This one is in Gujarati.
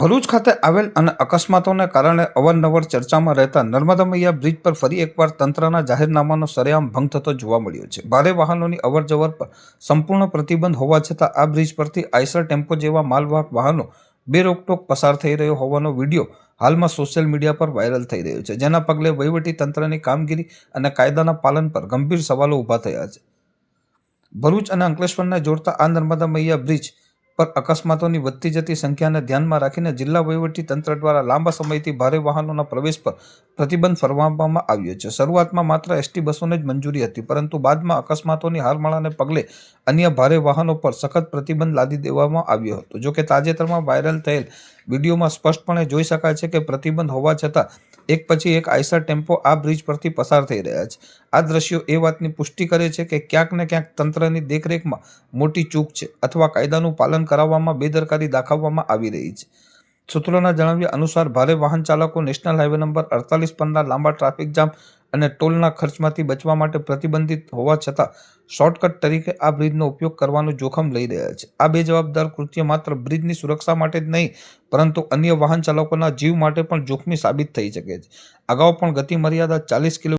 ભરૂચ ખાતે આવેલ અને અકસ્માતોને કારણે અવારનવાર ચર્ચામાં રહેતા નર્મદા મૈયા બ્રિજ પર ફરી એકવાર તંત્રના જાહેરનામાનો સરેઆમ ભંગ થતો જોવા મળ્યો છે। ભારે વાહનોની અવરજવર પર સંપૂર્ણ પ્રતિબંધ હોવા છતાં આ બ્રિજ પરથી આઈસર ટેમ્પો જેવા માલવાહક વાહનો બેરોકટોક પસાર થઈ રહ્યો હોવાનો વિડીયો હાલમાં સોશિયલ મીડિયા પર વાયરલ થઈ રહ્યો છે, જેના પગલે વહીવટી તંત્રની કામગીરી અને કાયદાના પાલન પર ગંભીર સવાલો ઊભા થયા છે। ભરૂચ અને અંકલેશ્વરને જોડતા આ નર્મદા મૈયા બ્રિજ પર અકસ્માતોની વધતી જતી સંખ્યાને ધ્યાનમાં રાખીને જિલ્લા વહીવટી તંત્ર દ્વારા લાંબા સમયથી ભારે વાહનોના પ્રવેશ પર પ્રતિબંધ ફરમાવવામાં આવ્યો છે। શરૂઆતમાં માત્ર એસટી બસોને જ મંજૂરી હતી, પરંતુ બાદમાં અકસ્માતોની હારમાળાને પગલે અન્ય ભારે વાહનો પર સખત પ્રતિબંધ લાદી દેવામાં આવ્યો હતો। જોકે તાજેતરમાં વાયરલ થયેલ વિડીયોમાં સ્પષ્ટપણે જોઈ શકાય છે કે પ્રતિબંધ હોવા છતાં એક પછી એક આઈસર ટેમ્પો આ બ્રિજ પરથી પસાર થઈ રહ્યા છે। આ દ્રશ્યો એ વાતની પુષ્ટિ કરે છે કે ક્યાંક ને ક્યાંક તંત્રની દેખરેખમાં મોટી ચૂક છે અથવા કાયદાનું પાલન કરાવવામાં બેદરકારી દાખવવામાં આવી રહી છે। સૂત્રોના જણાવ્યા અનુસાર ભારે વાહન ચાલકો નેશનલ હાઈવે નંબર 48 પરના લાંબા ટ્રાફિક જામ અને ટોલના ખર્ચમાંથી બચવા માટે પ્રતિબંધિત હોવા છતાં શોર્ટકટ તરીકે આ બ્રિજનો ઉપયોગ કરવાનું જોખમ લઈ રહ્યા છે। આ બેજવાબદાર કૃત્ય માત્ર બ્રિજની સુરક્ષા માટે જ નહીં, પરંતુ અન્ય વાહન ચાલકોના જીવ માટે પણ જોખમી સાબિત થઈ શકે છે। અગાઉ પણ ગતિ મર્યાદા 40 કિલો